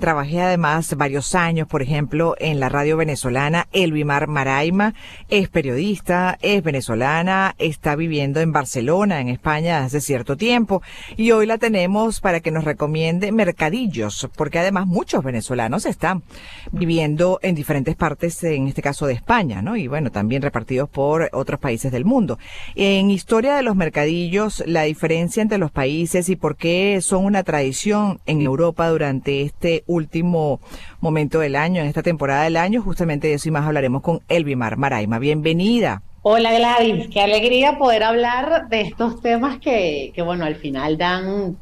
Trabajé además varios años, por ejemplo, en la radio venezolana. Elvimar Maraima es periodista, es venezolana, está viviendo en Barcelona, en España, hace cierto tiempo. Y hoy la tenemos para que nos recomiende mercadillos, porque además muchos venezolanos están viviendo en diferentes partes, en este caso de España, ¿no? Y bueno, también repartidos por otros países del mundo. En historia de los mercadillos, la diferencia entre los países y por qué son una tradición en Europa durante este último momento del año, en esta temporada del año, justamente de eso y más hablaremos con Elvimar Maraima. Bienvenida. Hola Gladys, qué alegría poder hablar de estos temas que bueno, al final dan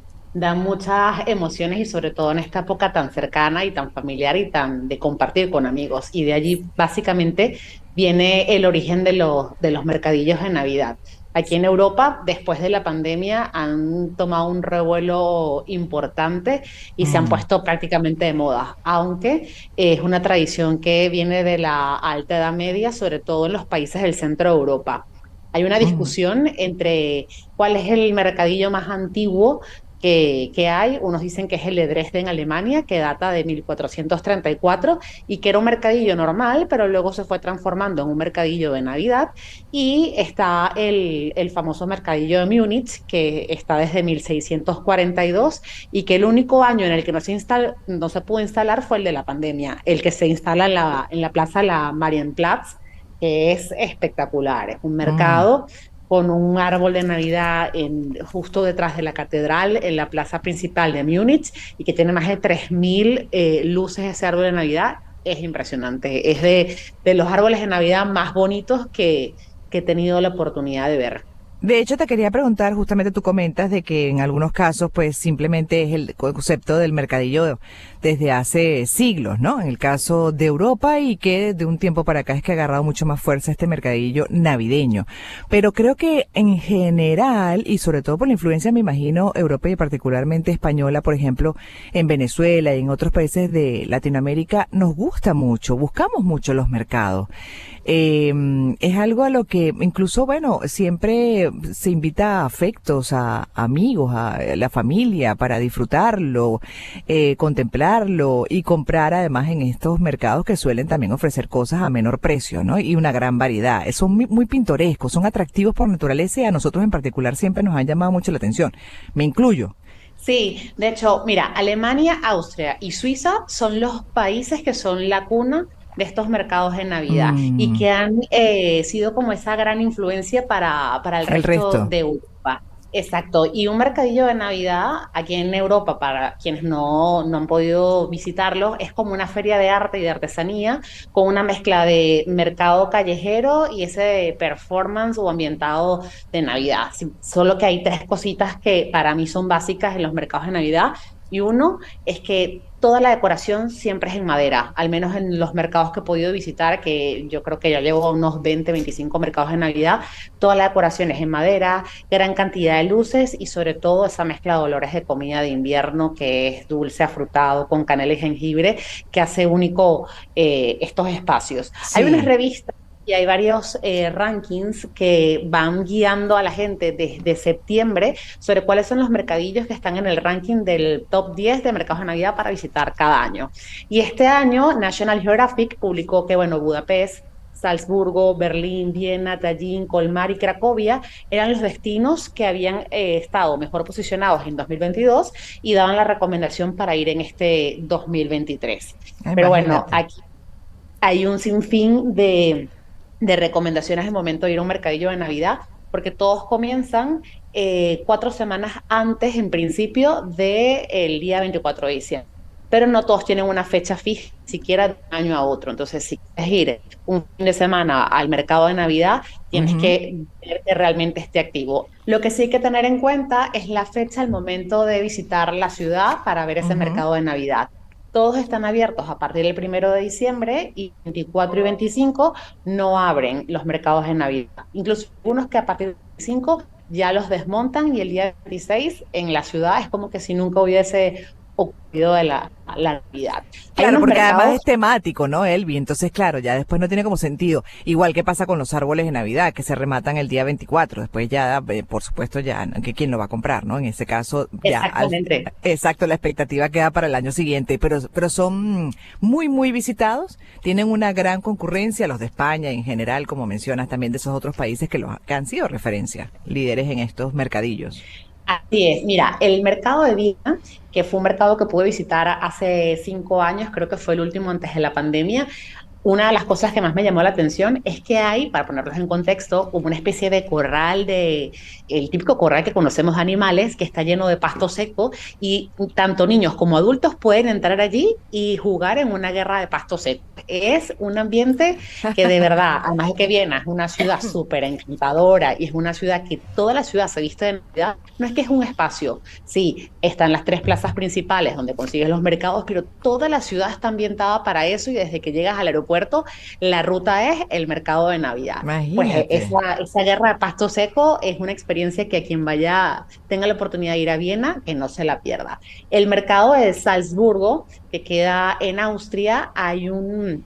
muchas emociones y sobre todo en esta época tan cercana y tan familiar y tan de compartir con amigos. Y de allí básicamente viene el origen de los mercadillos de Navidad. Aquí en Europa, después de la pandemia, han tomado un revuelo importante y se han Mm, puesto prácticamente de moda, aunque es una tradición que viene de la Alta Edad Media, sobre todo en los países del centro de Europa. Hay una mm, discusión entre cuál es el mercadillo más antiguo que hay. Unos dicen que es el de Dresden, Alemania, que data de 1434 y que era un mercadillo normal, pero luego se fue transformando en un mercadillo de Navidad. Y está el famoso mercadillo de Múnich, que está desde 1642 y que el único año en el que no se pudo instalar fue el de la pandemia, el que se instala en la plaza La Marienplatz, que es espectacular. Es un mm. mercado con un árbol de Navidad justo detrás de la catedral, en la plaza principal de Múnich, y que tiene más de 3.000 luces ese árbol de Navidad. Es impresionante. Es de los árboles de Navidad más bonitos que he tenido la oportunidad de ver. De hecho, te quería preguntar, justamente tú comentas de que en algunos casos, pues simplemente es el concepto del mercadillo desde hace siglos, ¿no? En el caso de Europa y que de un tiempo para acá es que ha agarrado mucho más fuerza este mercadillo navideño. Pero creo que en general, y sobre todo por la influencia, me imagino, europea y particularmente española, por ejemplo, en Venezuela y en otros países de Latinoamérica, nos gusta mucho, buscamos mucho los mercados. Es algo a lo que incluso, bueno, siempre se invita a afectos, a amigos, a la familia para disfrutarlo, contemplarlo y comprar además en estos mercados que suelen también ofrecer cosas a menor precio, ¿no? Y una gran variedad. Son muy pintorescos, son atractivos por naturaleza y a nosotros en particular siempre nos han llamado mucho la atención. Me incluyo. Sí, de hecho, mira, Alemania, Austria y Suiza son los países que son la cuna de estos mercados de Navidad y Mm, que han sido como esa gran influencia para el el resto resto. de Europa. Exacto. Y un mercadillo de Navidad aquí en Europa, para quienes no han podido visitarlo, es como una feria de arte y de artesanía con una mezcla de mercado callejero y ese performance o ambientado de Navidad. Sí, solo que hay tres cositas que para mí son básicas en los mercados de Navidad. Y uno es que toda la decoración siempre es en madera, al menos en los mercados que he podido visitar, que yo creo que ya llevo unos 20, 25 mercados de Navidad. Toda la decoración es en madera, gran cantidad de luces y sobre todo esa mezcla de olores de comida de invierno que es dulce, afrutado, con canela y jengibre, que hace único estos espacios. Hay unas Sí. revistas y hay varios rankings que van guiando a la gente desde septiembre sobre cuáles son los mercadillos que están en el ranking del top 10 de mercados de Navidad para visitar cada año. Y este año National Geographic publicó que, bueno, Budapest, Salzburgo, Berlín, Viena, Tallinn, Colmar y Cracovia eran los destinos que habían estado mejor posicionados en 2022 y daban la recomendación para ir en este 2023. Pero bueno, Imagínate. aquí hay un sinfín de recomendaciones al momento de ir a un mercadillo de Navidad, porque todos comienzan 4 semanas antes, en principio, del día 24 de diciembre. Pero no todos tienen una fecha fija, siquiera de un año a otro. Entonces, si quieres ir un fin de semana al mercado de Navidad, tienes Ujú. que ver que realmente esté activo. Lo que sí hay que tener en cuenta es la fecha al momento de visitar la ciudad para ver ese Ujú. mercado de Navidad. Todos están abiertos a partir del 1 de diciembre y 24 y 25 no abren los mercados de Navidad. Incluso algunos que a partir del 25 ya los desmontan y el día 26 en la ciudad es como que si nunca hubiese ocurrido de la Navidad. Hay Claro, unos porque además mercados. es temático, ¿no, Elvi? Entonces, claro, ya después no tiene como sentido. Igual que pasa con los árboles de Navidad, que se rematan el día 24. Después ya, por supuesto, ya, que quién lo va a comprar, ¿no? En ese caso, ya, Exactamente. exacto, la expectativa queda para el año siguiente. Pero son muy, muy visitados. Tienen una gran concurrencia, los de España en general, como mencionas, también de esos otros países que han sido referencia, líderes en estos mercadillos. Así es, mira, el mercado de Viena, que fue un mercado que pude visitar hace 5 años, creo que fue el último antes de la pandemia. Una de las cosas que más me llamó la atención es que hay, para ponerlos en contexto, como una especie de corral el típico corral que conocemos de animales, que está lleno de pasto seco y tanto niños como adultos pueden entrar allí y jugar en una guerra de pasto seco. Es un ambiente que de verdad, además de que Viena es una ciudad súper encantadora y es una ciudad que toda la ciudad se viste de Navidad, no es que es un espacio, sí, están las tres plazas principales donde consigues los mercados, pero toda la ciudad está ambientada para eso y desde que llegas al aeropuerto, la ruta es el mercado de Navidad. Pues Imagínate. esa guerra de pasto seco es una experiencia que a quien vaya, tenga la oportunidad de ir a Viena, que no se la pierda. El mercado de Salzburgo, que queda en Austria, hay un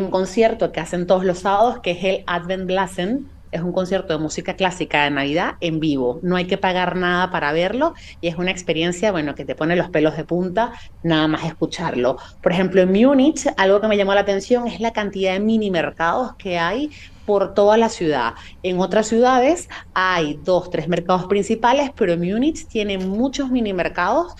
concierto que hacen todos los sábados que es el Adventblasen. Es un concierto de música clásica de Navidad en vivo. No hay que pagar nada para verlo y es una experiencia, bueno, que te pone los pelos de punta nada más escucharlo. Por ejemplo, en Múnich, algo que me llamó la atención es la cantidad de mini mercados que hay por toda la ciudad. En otras ciudades hay dos, tres mercados principales, pero Múnich tiene muchos mini mercados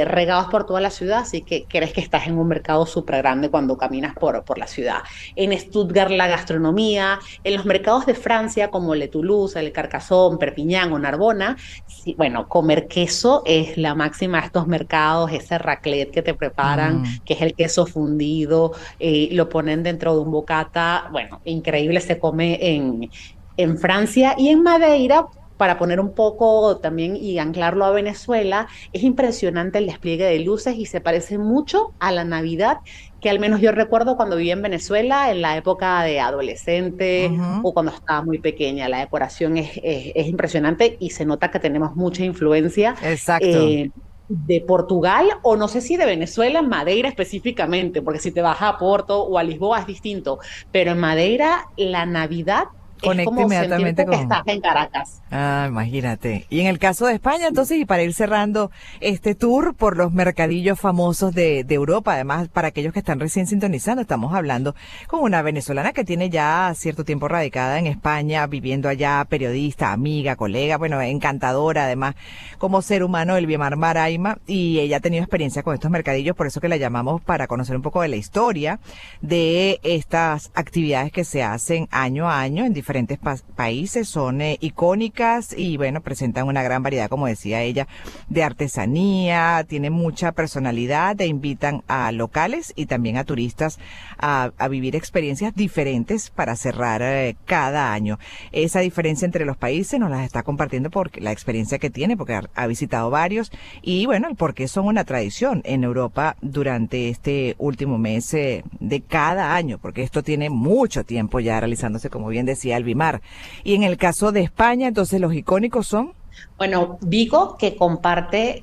regados por toda la ciudad, así que crees que estás en un mercado súper grande cuando caminas por la ciudad. En Stuttgart la gastronomía, en los mercados de Francia como Le Toulouse, el Carcassonne, Perpiñán o Narbona, sí, bueno, comer queso es la máxima de estos mercados, ese raclette que te preparan, Mm. que es el queso fundido, lo ponen dentro de un bocata, bueno, increíble, se come en Francia y en Madeira. Para poner un poco también y anclarlo a Venezuela, es impresionante el despliegue de luces y se parece mucho a la Navidad que al menos yo recuerdo cuando vivía en Venezuela, en la época de adolescente Ujú. o cuando estaba muy pequeña. La decoración es impresionante y se nota que tenemos mucha influencia Exacto. eh, de Portugal o no sé si de Venezuela, en Madeira específicamente, porque si te vas a Porto o a Lisboa es distinto, pero en Madeira la Navidad es Conecta como sentirte inmediatamente que con... estás en Caracas. Ah, imagínate. Y en el caso de España, entonces, y para ir cerrando este tour por los mercadillos famosos de Europa, además, para aquellos que están recién sintonizando, estamos hablando con una venezolana que tiene ya cierto tiempo radicada en España, viviendo allá, periodista, amiga, colega, bueno, encantadora, además, como ser humano, Elviemar Maraima, y ella ha tenido experiencia con estos mercadillos, por eso que la llamamos para conocer un poco de la historia de estas actividades que se hacen año a año en diferentes países, son icónicas y bueno, presentan una gran variedad, como decía ella, de artesanía, tienen mucha personalidad e invitan a locales y también a turistas a vivir experiencias diferentes para cerrar cada año. Esa diferencia entre los países nos las está compartiendo porque la experiencia que tiene, porque ha visitado varios y bueno, el por qué son una tradición en Europa durante este último mes de cada año, porque esto tiene mucho tiempo ya realizándose, como bien decía Alvimar. Y en el caso de España, entonces los icónicos son... Bueno, Vigo, que comparte,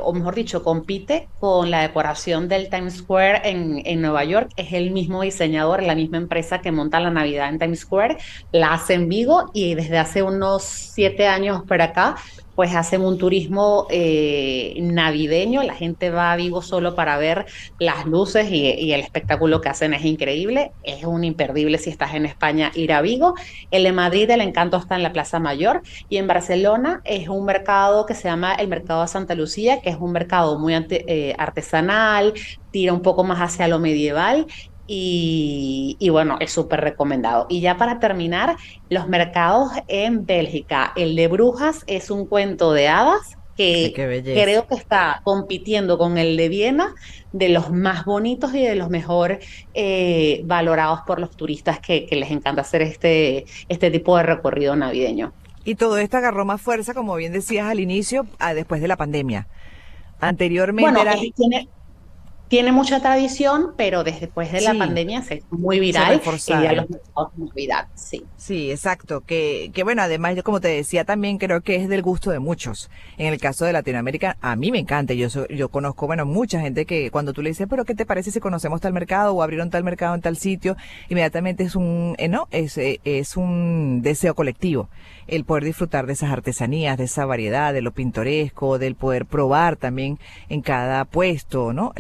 o mejor dicho, compite con la decoración del Times Square en Nueva York, es el mismo diseñador, la misma empresa que monta la Navidad en Times Square, la hace en Vigo y desde hace unos 7 años para acá, pues hacen un turismo navideño, la gente va a Vigo solo para ver las luces y el espectáculo que hacen es increíble, es un imperdible si estás en España ir a Vigo. El de Madrid, el encanto está en la Plaza Mayor. Y en Barcelona es un mercado que se llama el Mercado de Santa Lucía, que es un mercado muy artesanal, tira un poco más hacia lo medieval y bueno, es súper recomendado. Y ya para terminar, los mercados en Bélgica. El de Brujas es un cuento de hadas Ay, que qué belleza. creo que está compitiendo con el de Viena, de los más bonitos y de los mejor valorados por los turistas que les encanta hacer este tipo de recorrido navideño. Y todo esto agarró más fuerza, como bien decías al inicio, después de la pandemia. Anteriormente Bueno, eran... tiene mucha tradición, pero después de la Sí, pandemia se hizo muy se viral y ya reforzaron. los mercados de Navidad, sí. Sí, exacto. Que bueno, además, yo como te decía, también creo que es del gusto de muchos. En el caso de Latinoamérica, a mí me encanta. Yo conozco, bueno, mucha gente que cuando tú le dices, pero ¿qué te parece si conocemos tal mercado o abrieron tal mercado en tal sitio? Inmediatamente es no, es un deseo colectivo. El poder disfrutar de esas artesanías, de esa variedad, de lo pintoresco, del poder probar también en cada puesto, ¿no?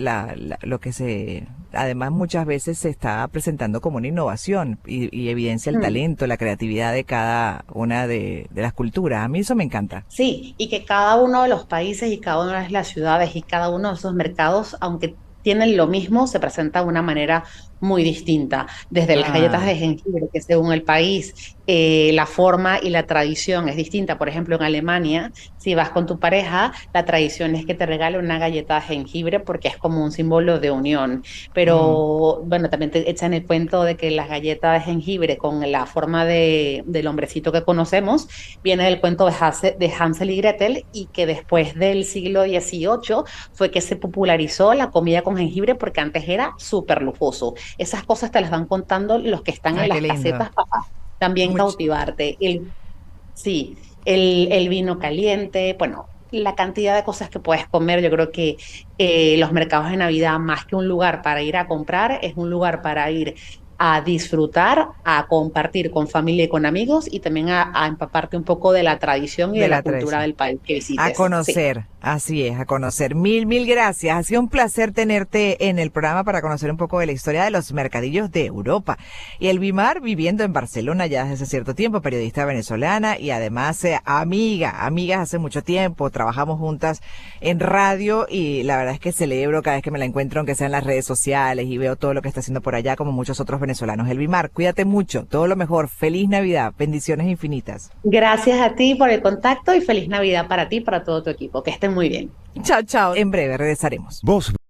Lo que además muchas veces se está presentando como una innovación y evidencia el Mm. talento, la creatividad de cada una de las culturas. A mí eso me encanta. Sí, y que cada uno de los países y cada una de las ciudades y cada uno de esos mercados, aunque tienen lo mismo, se presenta de una manera muy distinta. Desde las galletas Ah, de jengibre, que según el país, la forma y la tradición es distinta. Por ejemplo, en Alemania, si vas con tu pareja, la tradición es que te regale una galleta de jengibre porque es como un símbolo de unión. mm, Pero bueno, también te echan el cuento de que las galletas de jengibre con la forma del hombrecito que conocemos viene del cuento de Hansel y Gretel y que después del siglo XVIII fue que se popularizó la comida con jengibre porque antes era súper lujoso. Esas cosas te las van contando los que están en ah, qué las lindo. casetas para también Much- cautivarte. Sí, el vino caliente, bueno, la cantidad de cosas que puedes comer. Yo creo que los mercados de Navidad, más que un lugar para ir a comprar, es un lugar para ir a disfrutar, a compartir con familia y con amigos y también a empaparte un poco de la tradición y de de la la cultura tradición. del país que A visites. Sí. conocer, así es, a conocer. Mil gracias. Ha sido un placer tenerte en el programa para conocer un poco de la historia de los mercadillos de Europa. Y Elvimar, viviendo en Barcelona ya desde hace cierto tiempo, periodista venezolana y además amigas hace mucho tiempo, trabajamos juntas en radio y la verdad es que celebro cada vez que me la encuentro, aunque sea en las redes sociales y veo todo lo que está haciendo por allá, como muchos otros venezolanos. Elvimar, cuídate mucho, todo lo mejor, feliz Navidad, bendiciones infinitas. Gracias a ti por el contacto y feliz Navidad para ti y para todo tu equipo. Que estén muy bien. Chao, chao. En breve regresaremos. Voz